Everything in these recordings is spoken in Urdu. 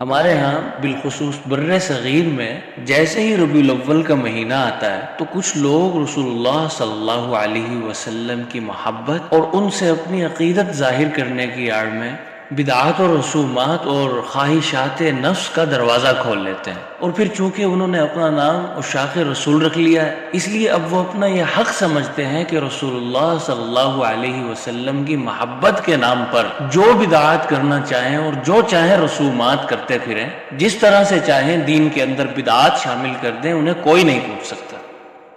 ہمارے ہاں بالخصوص بر صغیر میں جیسے ہی ربیع الاول کا مہینہ آتا ہے تو کچھ لوگ رسول اللہ صلی اللہ علیہ وسلم کی محبت اور ان سے اپنی عقیدت ظاہر کرنے کی آڑ میں بدعات اور رسومات اور خواہشات نفس کا دروازہ کھول لیتے ہیں، اور پھر چونکہ انہوں نے اپنا نام عشاق رسول رکھ لیا ہے، اس لیے اب وہ اپنا یہ حق سمجھتے ہیں کہ رسول اللہ صلی اللہ علیہ وسلم کی محبت کے نام پر جو بدعات کرنا چاہیں اور جو چاہیں رسومات کرتے پھریں، جس طرح سے چاہیں دین کے اندر بدعات شامل کر دیں، انہیں کوئی نہیں پوچھ سکتا۔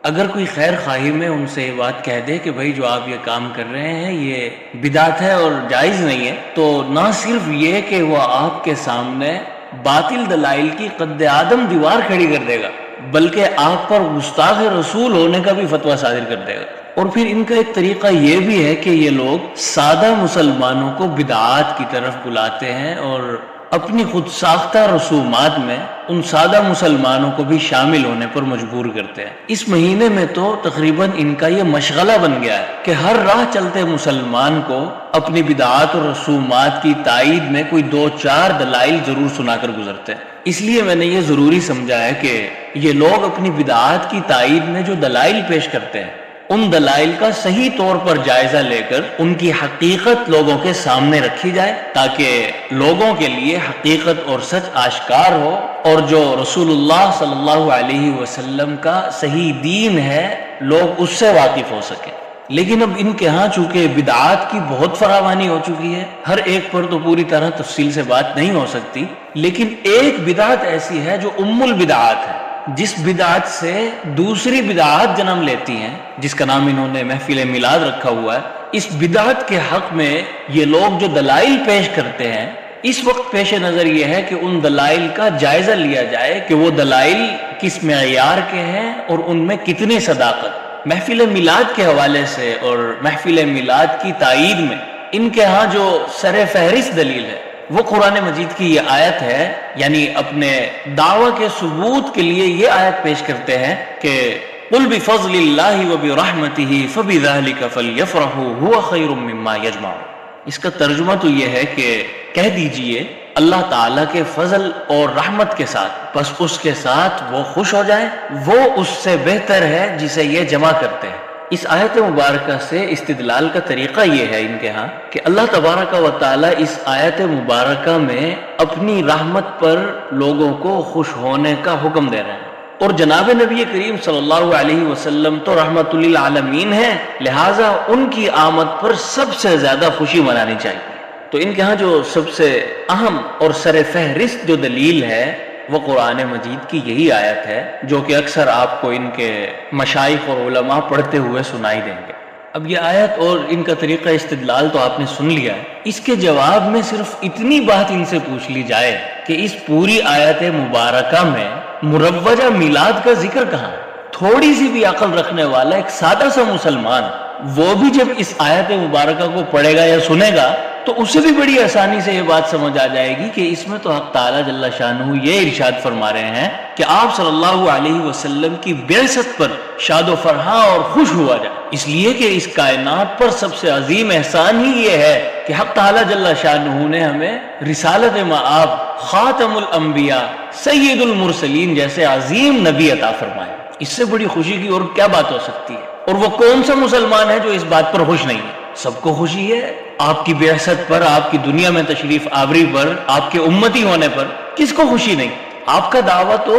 اگر کوئی خیر خواہی میں ان سے یہ بات کہہ دے کہ بھائی جو آپ یہ کام کر رہے ہیں یہ بدعت ہے اور جائز نہیں ہے، تو نہ صرف یہ کہ وہ آپ کے سامنے باطل دلائل کی قد آدم دیوار کھڑی کر دے گا، بلکہ آپ پر گستاخ رسول ہونے کا بھی فتویٰ صادر کر دے گا۔ اور پھر ان کا ایک طریقہ یہ بھی ہے کہ یہ لوگ سادہ مسلمانوں کو بدعات کی طرف بلاتے ہیں اور اپنی خود ساختہ رسومات میں ان سادہ مسلمانوں کو بھی شامل ہونے پر مجبور کرتے ہیں۔ اس مہینے میں تو تقریباً ان کا یہ مشغلہ بن گیا ہے کہ ہر راہ چلتے مسلمان کو اپنی بدعات اور رسومات کی تائید میں کوئی 2-4 دلائل ضرور سنا کر گزرتے ہیں۔ اس لیے میں نے یہ ضروری سمجھا ہے کہ یہ لوگ اپنی بدعات کی تائید میں جو دلائل پیش کرتے ہیں ان دلائل کا صحیح طور پر جائزہ لے کر ان کی حقیقت لوگوں کے سامنے رکھی جائے، تاکہ لوگوں کے لیے حقیقت اور سچ آشکار ہو، اور جو رسول اللہ صلی اللہ علیہ وسلم کا صحیح دین ہے لوگ اس سے واقف ہو سکیں۔ لیکن اب ان کے ہاں چونکہ بدعات کی بہت فراوانی ہو چکی ہے، ہر ایک پر تو پوری طرح تفصیل سے بات نہیں ہو سکتی، لیکن ایک بدعت ایسی ہے جو ام البدعات ہے، جس بدعت سے دوسری بدعات جنم لیتی ہیں، جس کا نام انہوں نے محفل میلاد رکھا ہوا ہے۔ اس بدعت کے حق میں یہ لوگ جو دلائل پیش کرتے ہیں، اس وقت پیش نظر یہ ہے کہ ان دلائل کا جائزہ لیا جائے کہ وہ دلائل کس معیار کے ہیں اور ان میں کتنی صداقت۔ محفل میلاد کے حوالے سے اور محفل میلاد کی تائید میں ان کے ہاں جو سر فہرست دلیل ہے وہ قرآن مجید کی یہ آیت ہے، یعنی اپنے دعویٰ کے ثبوت کے لیے یہ آیت پیش کرتے ہیں کہ قُلْ بِفَضْلِ اللَّهِ وَبِرَحْمَتِهِ فَبِذَلِكَ فَلْيَفْرَحُوا هُوَ خَيْرٌ مِّمَّا يَجْمَعُونَ۔ اس کا ترجمہ تو یہ ہے کہ کہہ دیجئے اللہ تعالیٰ کے فضل اور رحمت کے ساتھ، بس اس کے ساتھ وہ خوش ہو جائیں، وہ اس سے بہتر ہے جسے یہ جمع کرتے ہیں۔ اس آیت مبارکہ سے استدلال کا طریقہ یہ ہے ان کے ہاں کہ اللہ تبارک و تعالیٰ اس آیت مبارکہ میں اپنی رحمت پر لوگوں کو خوش ہونے کا حکم دے رہے ہیں، اور جناب نبی کریم صلی اللہ علیہ وسلم تو رحمت للعالمین ہیں، لہٰذا ان کی آمد پر سب سے زیادہ خوشی منانی چاہیے۔ تو ان کے ہاں جو سب سے اہم اور سر فہرست جو دلیل ہے وہ قرآن مجید کی یہی آیت ہے، جو کہ اکثر آپ کو ان کے مشائخ اور علماء پڑھتے ہوئے سنائی دیں گے۔ اب یہ آیت اور ان کا طریقہ استدلال تو آپ نے سن لیا ہے، اس کے جواب میں صرف اتنی بات ان سے پوچھ لی جائے کہ اس پوری آیت مبارکہ میں مروجہ میلاد کا ذکر کہاں ہے؟ تھوڑی سی بھی عقل رکھنے والا ایک سادہ سا مسلمان وہ بھی جب اس آیت مبارکہ کو پڑھے گا یا سنے گا تو اسے بھی بڑی آسانی سے یہ بات سمجھ آ جائے گی کہ اس میں تو حق تعالیٰ جل شانہ یہ ارشاد فرما رہے ہیں کہ آپ صلی اللہ علیہ وسلم کی بعثت پر شاد و فرحاں اور خوش ہوا جائے، اس لیے کہ اس کائنات پر سب سے عظیم احسان ہی یہ ہے کہ حق تعالیٰ جل شانہ نے ہمیں رسالت مآب، خاتم الانبیاء، سید المرسلین جیسے عظیم نبی عطا فرمائے۔ اس سے بڑی خوشی کی اور کیا بات ہو سکتی ہے؟ اور وہ کون سا مسلمان ہے جو اس بات پر خوش نہیں ہے؟ سب کو خوشی ہے آپ کی بعثت پر، آپ کی دنیا میں تشریف آوری پر، آپ کے امتی ہونے پر، کس کو خوشی نہیں؟ آپ کا دعویٰ تو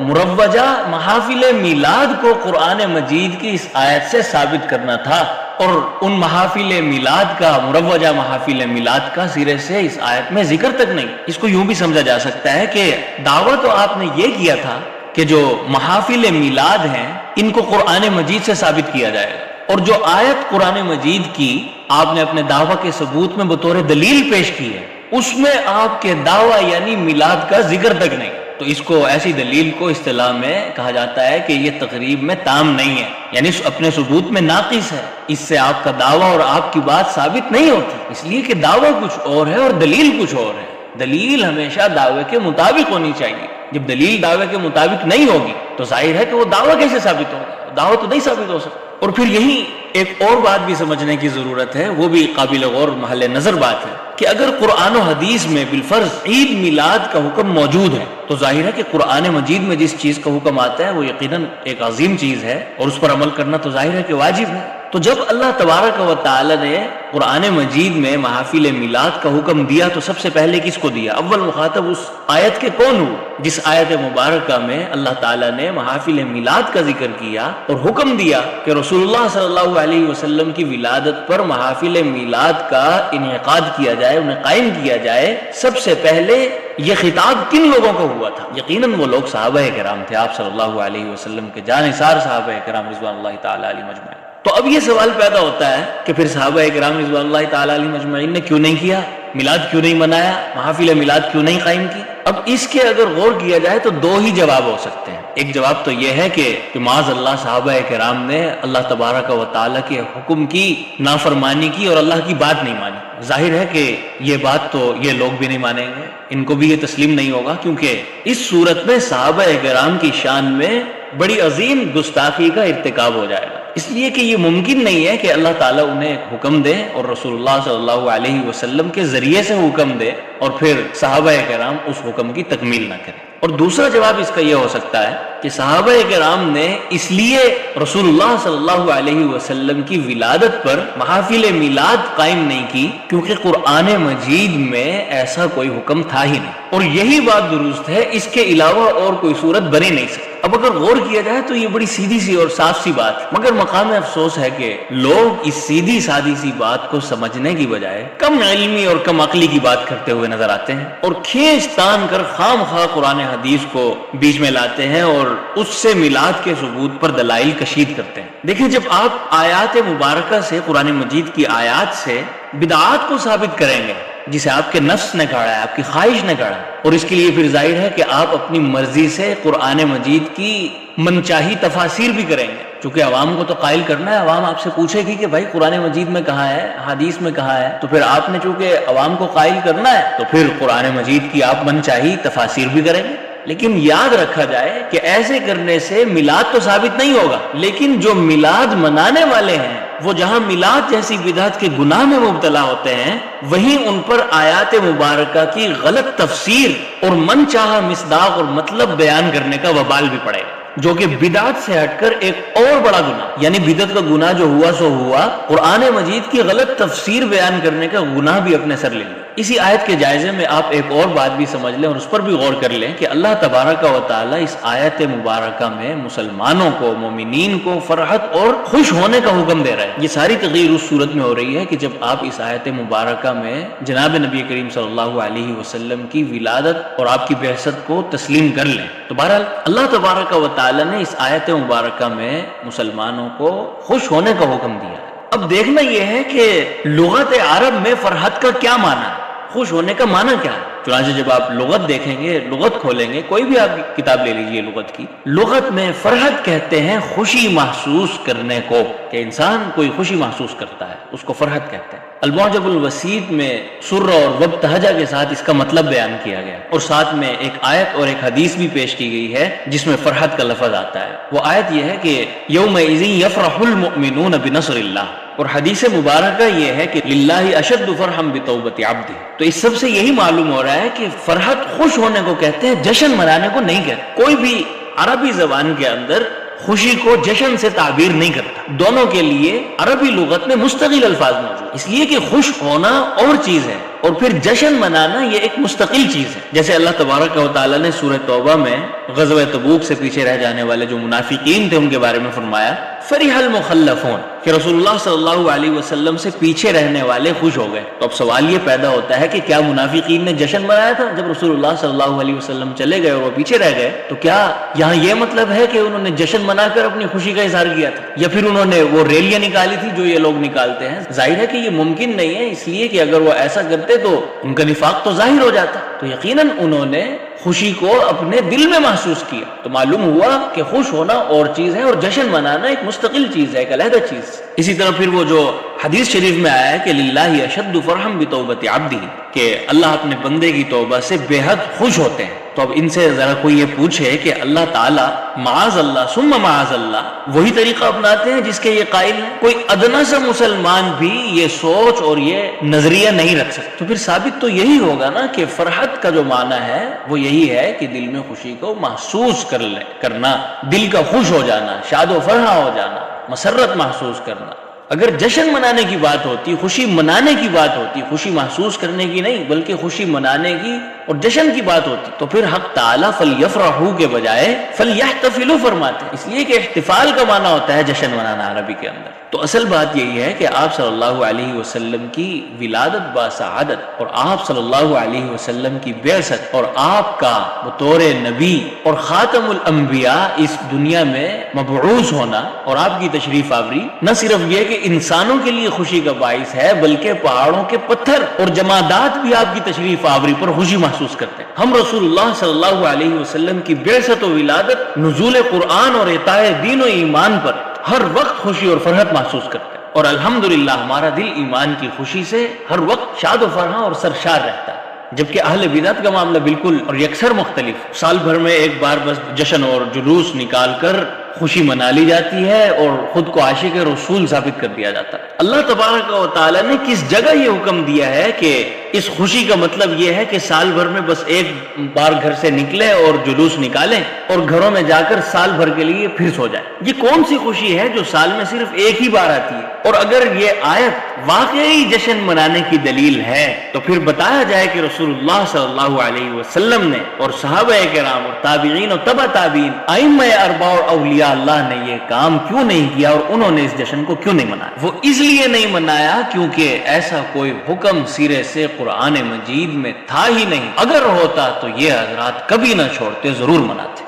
مروجہ محافل میلاد کو قرآن مجید کی اس آیت سے ثابت کرنا تھا، اور ان محافل میلاد کا، مروجہ محافل میلاد کا سرے سے اس آیت میں ذکر تک نہیں۔ اس کو یوں بھی سمجھا جا سکتا ہے کہ دعویٰ تو آپ نے یہ کیا تھا کہ جو محافل میلاد ہیں ان کو قرآن مجید سے ثابت کیا جائے گا، اور جو آیت قرآن مجید کی آپ نے اپنے دعویٰ کے ثبوت میں بطور دلیل پیش کی ہے اس میں آپ کے دعویٰ یعنی میلاد کا ذکر تک نہیں، تو اس کو ایسی دلیل کو اصطلاح میں کہا جاتا ہے کہ یہ تقریب میں تام نہیں ہے، یعنی اپنے ثبوت میں ناقص ہے، اس سے آپ کا دعویٰ اور آپ کی بات ثابت نہیں ہوتی، اس لیے کہ دعویٰ کچھ اور ہے اور دلیل کچھ اور ہے۔ دلیل ہمیشہ دعوے کے مطابق ہونی چاہیے، جب دلیل دعوے کے مطابق نہیں ہوگی تو ظاہر ہے کہ وہ دعویٰ کیسے ثابت ہوگا؟ دعویٰ تو نہیں ثابت ہو سکتا۔ اور پھر یہی ایک اور بات بھی سمجھنے کی ضرورت ہے، وہ بھی قابل غور محل نظر بات ہے کہ اگر قرآن و حدیث میں بالفرض عید میلاد کا حکم موجود ہے تو ظاہر ہے کہ قرآن مجید میں جس چیز کا حکم آتا ہے وہ یقیناً ایک عظیم چیز ہے اور اس پر عمل کرنا تو ظاہر ہے کہ واجب ہے۔ تو جب اللہ تبارک و تعالی نے قرآن مجید میں محافل میلاد کا حکم دیا تو سب سے پہلے کس کو دیا؟ اول مخاطب اس آیت کے کون ہو؟ جس آیت مبارکہ میں اللہ تعالیٰ نے محافل میلاد کا ذکر کیا اور حکم دیا کہ رسول اللہ صلی اللہ علیہ وسلم کی ولادت پر محافل میلاد کا انعقاد کیا جائے، انہیں قائم کیا جائے، سب سے پہلے یہ خطاب کن لوگوں کو ہوا تھا؟ یقیناً وہ لوگ صحابہ کرام تھے، آپ صلی اللہ علیہ وسلم کے جانثار صحابہ کرام رضوان اللہ تعالی علیہ مجمعین۔ تو اب یہ سوال پیدا ہوتا ہے کہ پھر صحابہ کرام رضوان اللہ تعالی علیہ مجمعین نے کیوں نہیں کیا؟ میلاد کیوں نہیں منایا؟ محافل میلاد کیوں نہیں قائم کی؟ اب اس کے اگر غور کیا جائے تو دو ہی جواب ہو سکتے ہیں۔ ایک جواب تو یہ ہے کہ معاذ اللہ صحابہ کرام نے اللہ تبارک و تعالیٰ کے حکم کی نافرمانی کی اور اللہ کی بات نہیں مانی۔ ظاہر ہے کہ یہ بات تو یہ لوگ بھی نہیں مانیں گے، ان کو بھی یہ تسلیم نہیں ہوگا، کیونکہ اس صورت میں صحابہ کرام کی شان میں بڑی عظیم گستاخی کا ارتکاب ہو جائے گا، اس لیے کہ یہ ممکن نہیں ہے کہ اللہ تعالیٰ انہیں ایک حکم دے اور رسول اللہ صلی اللہ علیہ وسلم کے ذریعے سے حکم دے اور پھر صحابہ کرام اس حکم کی تکمیل نہ کریں۔ اور دوسرا جواب اس کا یہ ہو سکتا ہے کہ صحابہ کرام نے اس لیے رسول اللہ صلی اللہ علیہ وسلم کی ولادت پر محافل میلاد قائم نہیں کی کیونکہ قرآن مجید میں ایسا کوئی حکم تھا ہی نہیں، اور یہی بات درست ہے، اس کے علاوہ اور کوئی صورت بن ہی نہیں سکتی۔ اب اگر غور کیا جائے تو یہ بڑی سیدھی سی اور صاف سی بات، مگر مقام افسوس ہے کہ لوگ اس سیدھی سادی سی بات کو سمجھنے کی بجائے کم علمی اور کم عقلی کی بات کرتے ہوئے نظر آتے ہیں اور کھینچ تان کر خام خواہ قرآن حدیث کو بیچ میں لاتے ہیں اور اس سے میلاد کے ثبوت پر دلائل کشید کرتے ہیں۔ دیکھیں، جب آپ آیات مبارکہ سے، قرآن مجید کی آیات سے بدعات کو ثابت کریں گے جسے آپ کے نفس نے گھاڑا ہے، آپ کی خواہش نے گھاڑا ہے، اور اس کے لیے پھر ظاہر ہے کہ آپ اپنی مرضی سے قرآن مجید کی منچاہی تفاسیر بھی کریں گے، چونکہ عوام کو تو قائل کرنا ہے۔ عوام آپ سے پوچھے گی کہ بھائی قرآن مجید میں کہاں ہے، حدیث میں کہاں ہے، تو پھر آپ نے چونکہ عوام کو قائل کرنا ہے تو پھر قرآن مجید کی آپ منچاہی تفاسیر بھی کریں گے۔ لیکن یاد رکھا جائے کہ ایسے کرنے سے میلاد تو ثابت نہیں ہوگا، لیکن جو میلاد منانے والے ہیں وہ جہاں میلاد جیسی بدعت کے گناہ میں مبتلا ہوتے ہیں وہیں ان پر آیات مبارکہ کی غلط تفسیر اور من چاہا مصداق اور مطلب بیان کرنے کا وبال بھی پڑے گا، جو کہ بدعت سے ہٹ کر ایک اور بڑا گناہ، یعنی بدعت کا گناہ جو ہوا سو ہوا، قرآن مجید کی غلط تفسیر بیان کرنے کا گناہ بھی اپنے سر لے لیں۔ اسی آیت کے جائزے میں آپ ایک اور بات بھی سمجھ لیں اور اس پر بھی غور کر لیں کہ اللہ تبارک و تعالیٰ اس آیت مبارکہ میں مسلمانوں کو، مومنین کو فرحت اور خوش ہونے کا حکم دے رہا ہے۔ یہ ساری تغیر اس صورت میں ہو رہی ہے کہ جب آپ اس آیت مبارکہ میں جناب نبی کریم صلی اللہ علیہ وسلم کی ولادت اور آپ کی بعثت کو تسلیم کر لیں۔ تو بہرحال اللہ تبارک و تعالیٰ نے اس آیت مبارکہ میں مسلمانوں کو خوش ہونے کا حکم دیا ہے۔ اب دیکھنا یہ ہے کہ لغت عرب میں فرحت کا کیا معنی ہے، خوش ہونے کا معنی کیا ہے۔ چنانچہ جب آپ لغت دیکھیں گے، لغت کھولیں گے، کوئی بھی آپ کتاب لے لیجئے لغت کی، لغت میں فرحت کہتے ہیں خوشی محسوس کرنے کو، کہ انسان کوئی خوشی محسوس کرتا ہے اس کو فرحت کہتے ہیں۔ المعجم الوسیط میں سر اور وابتہجہ کے ساتھ اس کا مطلب بیان کیا گیا اور ساتھ میں ایک آیت اور ایک حدیث بھی پیش کی گئی ہے جس میں فرحت کا لفظ آتا ہے۔ وہ آیت یہ ہے کہ یومئذ یفرح المؤمنون بنصر اللہ، اور حدیث مبارکہ یہ ہے کہ للہ اشد فرحا بتوبۃ عبدہ۔ تو اس سب سے یہی معلوم ہو رہا ہے کہ فرحت خوش ہونے کو کہتے ہیں، جشن منانے کو نہیں کہتے۔ کوئی بھی عربی زبان کے اندر خوشی کو جشن سے تعبیر نہیں کرتا، دونوں کے لیے عربی لغت میں مستقل الفاظ موجود، اس لیے کہ خوش ہونا اور چیز ہے اور پھر جشن منانا یہ ایک مستقل چیز ہے۔ جیسے اللہ تبارک و تعالیٰ نے سورہ توبہ میں غزوہ تبوک سے پیچھے رہ جانے والے جو منافقین تھے ان کے بارے میں فرمایا فرح المخلفون، کہ رسول اللہ صلی اللہ علیہ وسلم سے پیچھے رہنے والے خوش ہو گئے۔ تو اب سوال یہ پیدا ہوتا ہے کہ کیا منافقین نے جشن منایا تھا جب رسول اللہ صلی اللہ علیہ وسلم چلے گئے اور وہ پیچھے رہ گئے؟ تو کیا یہاں یہ مطلب ہے کہ انہوں نے جشن منا کر اپنی خوشی کا اظہار کیا تھا، یا پھر انہوں نے وہ ریلیاں نکالی تھی جو یہ لوگ نکالتے ہیں؟ ظاہر ہے کہ یہ ممکن نہیں ہے، اس لیے کہ اگر وہ ایسا کرتے تو ان کا نفاق تو ظاہر ہو جاتا۔ تو یقیناً انہوں نے خوشی کو اپنے دل میں محسوس کیا، تو معلوم ہوا کہ خوش ہونا اور چیز ہے اور جشن منانا ایک مستقل چیز ہے، ایک علیحدہ چیز۔ اسی طرح پھر وہ جو حدیث شریف میں آیا ہے کہ للہ اشد فرحا بتوبۃ عبدہ، کہ اللہ اپنے بندے کی توبہ سے بے حد خوش ہوتے ہیں۔ تو اب ان سے ذرا کوئی یہ پوچھے کہ اللہ تعالیٰ معاذ اللہ ثم معاذ اللہ وہی طریقہ اپناتے ہیں جس کے یہ قائل ہیں؟ کوئی ادنا سا مسلمان بھی یہ سوچ اور یہ نظریہ نہیں رکھ سکتا۔ تو پھر ثابت تو یہی ہوگا نا کہ فرحت کا جو معنی ہے وہ یہی ہے کہ دل میں خوشی کو محسوس کرنا، دل کا خوش ہو جانا، شاد و فرح ہو جانا، مسرت محسوس کرنا۔ اگر جشن منانے کی بات ہوتی، خوشی منانے کی بات ہوتی، خوشی محسوس کرنے کی نہیں بلکہ خوشی منانے کی اور جشن کی بات ہوتی، تو پھر حق تعالیٰ فَلْيَفْرَحُوا کے بجائے فَلْيَحْتَفِلُوا فرماتے ہیں، اس لیے کہ احتفال کا معنی ہوتا ہے جشن منانا عربی کے اندر۔ تو اصل بات یہی ہے کہ آپ صلی اللہ علیہ وسلم کی ولادت باسعادت اور آپ صلی اللہ علیہ وسلم کی بعثت اور آپ کا بطور نبی اور خاتم الانبیاء اس دنیا میں مبعوث ہونا اور آپ کی تشریف آوری نہ صرف یہ کہ انسانوں کے لیے خوشی کا باعث ہے بلکہ پہاڑوں کے پتھر اور جمادات بھی آپ کی تشریف آوری پر خوشی محسوس کرتے ہیں۔ ہم رسول اللہ صلی اللہ علیہ وسلم کی بعثت و ولادت، نزول قرآن اور اطاع دین و ایمان پر ہر وقت خوشی اور فرحت محسوس کرتے ہیں، اور الحمدللہ ہمارا دل ایمان کی خوشی سے ہر وقت شاد و فرح اور سرشار رہتا ہے، جبکہ اہل بدعت کا معاملہ بالکل اور یکسر مختلف۔ سال بھر میں ایک بار بس جشن اور جلوس نکال کر خوشی منا لی جاتی ہے اور خود کو عاشق رسول ثابت کر دیا جاتا ہے۔ اللہ تبارک و تعالیٰ نے کس جگہ یہ حکم دیا ہے کہ اس خوشی کا مطلب یہ ہے کہ سال بھر میں بس ایک بار گھر سے نکلے اور جلوس نکالیں اور گھروں میں جا کر سال بھر کے لیے پھر سو جائیں؟ یہ کون سی خوشی ہے جو سال میں صرف ایک ہی بار آتی ہے؟ اور اگر یہ آیت واقعی جشن منانے کی دلیل ہے تو پھر بتایا جائے کہ رسول اللہ صلی اللہ علیہ وسلم نے اور صحابہ کرام اور تابعین اور تبع تابعین ائمہ اربعہ اور اولیاء اللہ نے یہ کام کیوں نہیں کیا اور انہوں نے اس جشن کو کیوں نہیں منایا؟ وہ اس لیے نہیں منایا کیونکہ ایسا کوئی حکم سرے سے قرآن مجید میں تھا ہی نہیں، اگر ہوتا تو یہ حضرات کبھی نہ چھوڑتے، ضرور مناتے۔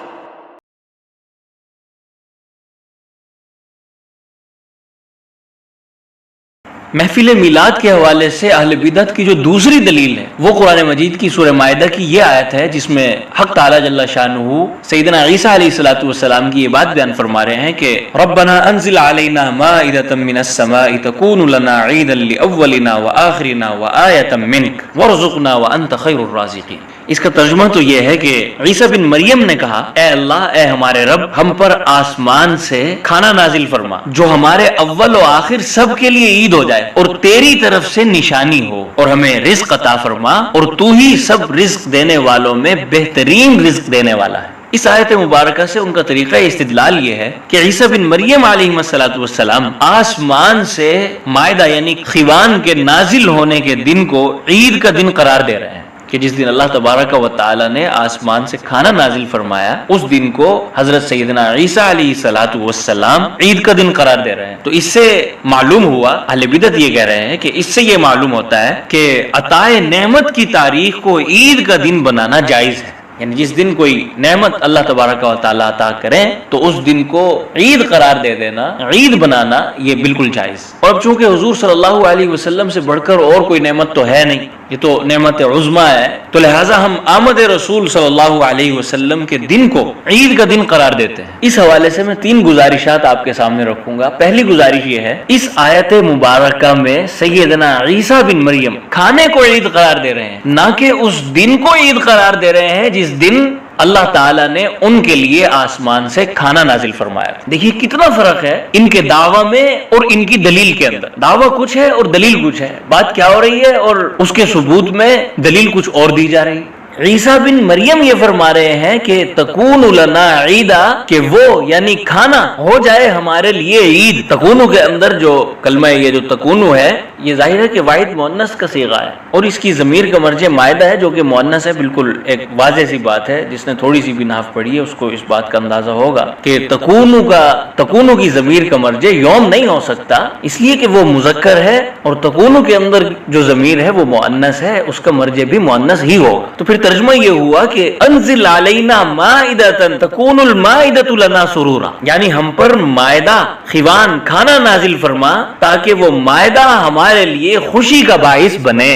محفل میلاد کے حوالے سے اہل بدعت کی جو دوسری دلیل ہے وہ قرآن مجید کی سورہ مائدہ کی یہ آیت ہے جس میں حق تعالیٰ جل شانہ سیدنا عیسیٰ علیہ السلام کی یہ بات بیان فرما رہے ہیں کہ ربنا انزل علینا مائدۃ من السماء تکون لنا عیدا لاولنا وآخرنا وآیۃ منک وارزقنا وانت خیر الرازقین۔ اس کا ترجمہ تو یہ ہے کہ عیسیٰ بن مریم نے کہا، اے اللہ، اے ہمارے رب، ہم پر آسمان سے کھانا نازل فرما جو ہمارے اول و آخر سب کے لیے عید ہو جائے اور تیری طرف سے نشانی ہو، اور ہمیں رزق عطا فرما، اور تو ہی سب رزق دینے والوں میں بہترین رزق دینے والا ہے۔ اس آیت مبارکہ سے ان کا طریقہ استدلال یہ ہے کہ عیسیٰ بن مریم علیہ السلام آسمان سے مائدہ یعنی خوان کے نازل ہونے کے دن کو عید کا دن قرار دے رہے ہیں، کہ جس دن اللہ تبارک و تعالی نے آسمان سے کھانا نازل فرمایا اس دن کو حضرت سیدنا عیسیٰ علیہ السلام عید کا دن قرار دے رہے ہیں۔ تو اس سے معلوم ہوا، اہل بدعت یہ کہہ رہے ہیں کہ اس سے یہ معلوم ہوتا ہے کہ عطا نعمت کی تاریخ کو عید کا دن بنانا جائز ہے، یعنی جس دن کوئی نعمت اللہ تبارک و تعالیٰ عطا کریں تو اس دن کو عید قرار دے دینا، عید بنانا، یہ بالکل جائز۔ اور اب چونکہ حضور صلی اللہ علیہ وسلم سے بڑھ کر اور کوئی نعمت تو ہے نہیں، یہ تو نعمت عظمیٰ ہے، تو لہٰذا ہم آمد رسول صلی اللہ علیہ وسلم کے دن کو عید کا دن قرار دیتے ہیں۔ اس حوالے سے میں 3 گزارشات آپ کے سامنے رکھوں گا۔ پہلی گزارش یہ ہے، اس آیت مبارکہ میں سیدنا عیسیٰ بن مریم کھانے کو عید قرار دے رہے ہیں، نہ کہ اس دن کو عید قرار دے رہے ہیں جس دن اللہ تعالیٰ نے ان کے لیے آسمان سے کھانا نازل فرمایا۔ دیکھیے کتنا فرق ہے ان کے دعویٰ میں اور ان کی دلیل کے اندر۔ دعویٰ کچھ ہے اور دلیل کچھ ہے، بات کیا ہو رہی ہے اور اس کے ثبوت میں دلیل کچھ اور دی جا رہی ہے۔ عیسیٰ بن مریم یہ فرما رہے ہیں کہ تکون لنا عیدا، کہ وہ یعنی کھانا ہو جائے ہمارے لیے عید۔ تکونو کے اندر جو کلمہ یہ جو تکونو ہے یہ ظاہر ہے کہ واحد مؤنث کا صیغہ ہے اور اس کی ضمیر کا مرجع مائدہ ہے جو کہ مؤنث ہے۔ بالکل ایک واضح سی بات ہے، جس نے تھوڑی سی بھی نحو پڑھی ہے اس کو اس بات کا اندازہ ہوگا کہ تکونو کی ضمیر کا مرجع یوم نہیں ہو سکتا، اس لیے کہ وہ مذکر ہے، اور تکونو کے اندر جو ضمیر ہے وہ مؤنث ہے، اس کا مرجع بھی مؤنث ہی ہوگا۔ تو پھر ترجمہ یہ ہوا کہ انزل علینا مائدۃ تکون المائدۃ لنا سرورا، یعنی ہم پر مائدہ خوان کھانا نازل فرما تاکہ وہ مائدہ ہمارے لیے خوشی کا باعث بنے۔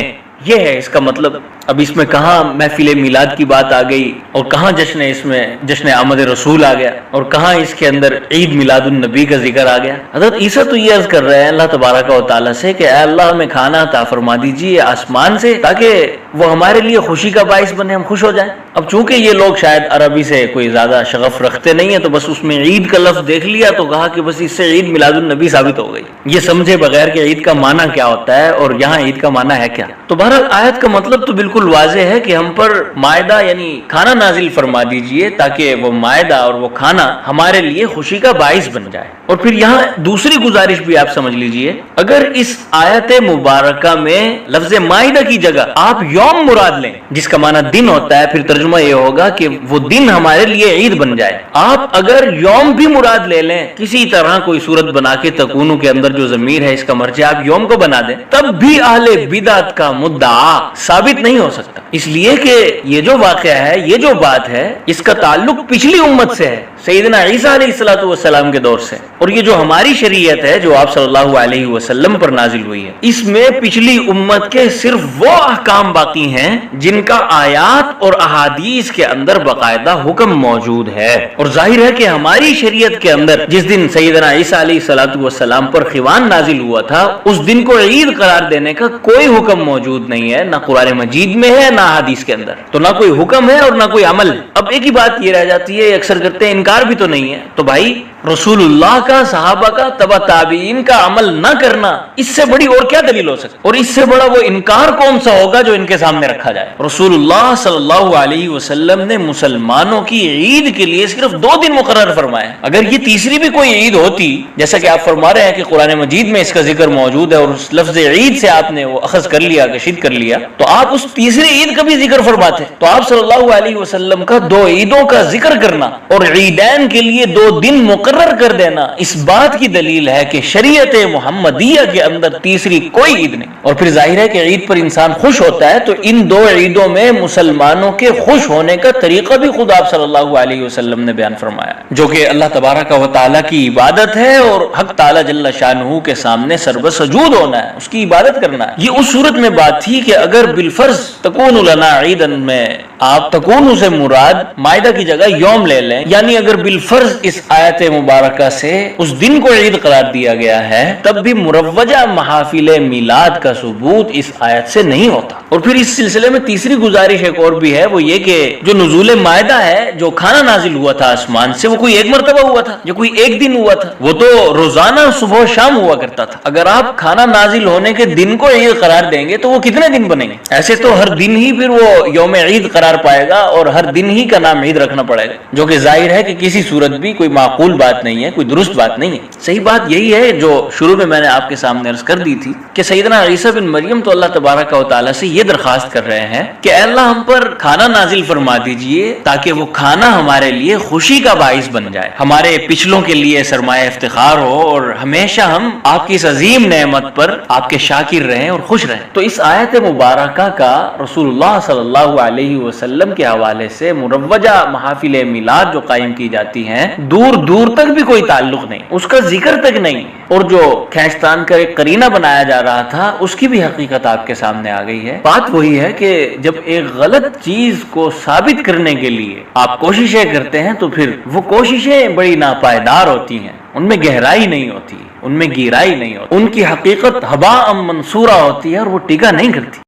یہ ہے اس کا مطلب۔ اب اس میں کہاں محفل میلاد کی بات آ گئی اور کہاں جشن آمد رسول آ گیا اور کہاں اس کے اندر عید میلاد النبی کا ذکر آ گیا. حضرت عیسیٰ تو یہ عرض کر رہے ہیں اللہ تبارک و تعالیٰ سے کہ اے اللہ ہمیں کھانا عطا فرما دیجیے آسمان سے تاکہ وہ ہمارے لیے خوشی کا باعث بنے, ہم خوش ہو جائیں. اب چونکہ یہ لوگ شاید عربی سے کوئی زیادہ شغف رکھتے نہیں ہیں تو بس اس میں عید کا لفظ دیکھ لیا تو کہا کہ بس اس سے عید میلاد النبی ثابت ہو گئی, یہ سمجھے بغیر کہ عید کا معنی کیا ہوتا ہے اور یہاں عید کا معنی ہے کیا. تو بہرحال آیت کا مطلب تو بالکل واضح ہے کہ ہم پر مائدہ یعنی کھانا نازل فرما دیجئے تاکہ وہ مائدہ اور وہ کھانا ہمارے لیے خوشی کا باعث بن جائے. اور پھر یہاں دوسری گزارش بھی آپ سمجھ لیجئے, اگر اس آیت مبارکہ میں لفظ مائدہ کی جگہ آپ یوم مراد لیں جس کا معنی دن ہوتا ہے, پھر ترجمہ یہ ہوگا کہ وہ دن ہمارے لیے عید بن جائے. آپ اگر یوم بھی مراد لے لیں کسی طرح کوئی صورت بنا کے تکونو کے اندر جو ضمیر ہے اس کا مرجع آپ یوم کو بنا دیں, تب بھی اہل بدعت کا مدعا ثابت نہیں ہو سکتا, اس لیے کہ یہ جو واقعہ ہے, یہ جو بات ہے, اس کا تعلق پچھلی امت سے ہے, سیدنا عیسیٰ علیہ السلام کے دور سے. اور یہ جو ہماری شریعت ہے جو آپ صلی اللہ علیہ وسلم پر نازل ہوئی ہے, اس میں پچھلی امت کے صرف وہ احکام باقی ہیں جن کا آیات اور احادیث کے اندر باقاعدہ حکم موجود ہے. اور ظاہر ہے کہ ہماری شریعت کے اندر جس دن سیدنا عیسیٰ علیہ السلام پر خوان نازل ہوا تھا اس دن کو عید قرار دینے کا کوئی حکم موجود نہیں ہے, نہ قرآن مجید میں ہے نہ احادیث کے اندر, تو نہ کوئی حکم ہے اور نہ کوئی عمل. اب ایک ہی بات یہ رہ جاتی ہے, اکثر کرتے ہیں انکار بھی تو نہیں ہے, تو بھائی رسول اللہ کا, صحابہ کا, تبع تابعین کا عمل نہ کرنا اس سے بڑی اور کیا دلیل ہو سکتی, اور اس سے بڑا وہ انکار کون سا ہوگا جو ان کے سامنے رکھا جائے. رسول اللہ صلی اللہ علیہ وسلم نے مسلمانوں کی عید کے لیے صرف 2 دن مقرر فرمائے. اگر یہ تیسری بھی کوئی عید ہوتی, جیسا کہ آپ فرما رہے ہیں کہ قرآن مجید میں اس کا ذکر موجود ہے اور اس لفظ عید سے آپ نے وہ اخذ کر لیا, کشید کر لیا, تو آپ اس تیسری عید کا بھی ذکر فرماتے. تو آپ صلی اللہ علیہ وسلم کا 2 عیدوں کا ذکر کرنا اور عیدین کے لیے 2 دن مقرر کر دینا اس بات کی دلیل ہے کہ شریعت محمدیہ کے اندر تیسری کوئی عید نہیں. اور پھر ظاہر ہے کہ عید پر انسان خوش ہوتا ہے, تو ان 2 عیدوں میں مسلمانوں کے خوش ہونے کا طریقہ بھی خود آپ صلی اللہ علیہ وسلم نے بیان فرمایا, جو کہ اللہ تبارک و تعالیٰ کی عبادت ہے اور حق تعالیٰ جل شانہ کے سامنے سرب سجود ہونا ہے, اس کی عبادت کرنا ہے. یہ اس صورت میں بات تھی کہ اگر بالفرض تکون لنا عیدن میں آپ تکون سے مراد مائدہ کی جگہ یوم لے لیں, یعنی اگر بالفرض اس آیت مبارکہ سے اس دن کو عید قرار دیا گیا ہے, تب بھی مروجہ محافل میلاد کا ثبوت اس آیت سے نہیں ہوتا. اور پھر اس سلسلے میں تیسری گزارش ایک اور بھی ہے, وہ یہ کہ جو نزول مائدہ ہے, جو کھانا نازل ہوا تھا آسمان سے, وہ کوئی ایک مرتبہ ہوا تھا, جو کوئی ایک دن ہوا تھا, وہ تو روزانہ صبح و شام ہوا کرتا تھا. اگر آپ کھانا نازل ہونے کے دن کو عید قرار دیں گے تو وہ کتنے دن بنیں گے؟ ایسے تو ہر دن ہی پھر وہ یوم عید قرار پائے گا اور ہر دن ہی کا نام عید رکھنا پڑے گا, جو کہ ظاہر ہے کہ کسی صورت بھی کوئی معقول بات نہیں ہے, کوئی درست بات نہیں ہے. صحیح بات یہی ہے جو شروع میں نے آپ کے سامنے عرض کر دی تھی کہ سیدنا عیسیٰ بن مریم تو اللہ تبارک و تعالیٰ سے یہ درخواست کر رہے ہیں کہ اے اللہ ہم پر کھانا نازل فرما دیجئے تاکہ وہ کھانا ہمارے لیے خوشی کا باعث بن جائے, ہمارے پچھلوں کے لیے سرمایہ افتخار ہو اور ہمیشہ ہم آپ کی اس عظیم نعمت پر آپ کے شاکر رہیں اور خوش رہیں. تو اس آیت مبارکہ کا رسول اللہ صلی اللہ علیہ وسلم کے حوالے سے مروجہ محافل میلاد جو قائم کی جاتی ہیں دور دور تک بھی کوئی تعلق نہیں, اس کا ذکر تک نہیں, اور جو کھینچتان کا ایک قرینہ بنایا جا رہا تھا اس کی بھی حقیقت آپ کے سامنے آ گئی ہے. بات وہی ہے کہ جب ایک غلط چیز کو ثابت کرنے کے لیے آپ کوششیں کرتے ہیں تو پھر وہ کوششیں بڑی ناپائیدار ہوتی ہیں, ان میں گہرائی نہیں ہوتی, ان میں گہرائی نہیں ہوتی, ان کی حقیقت ہباء منصورہ ہوتی ہے اور وہ ٹکا نہیں کرتی.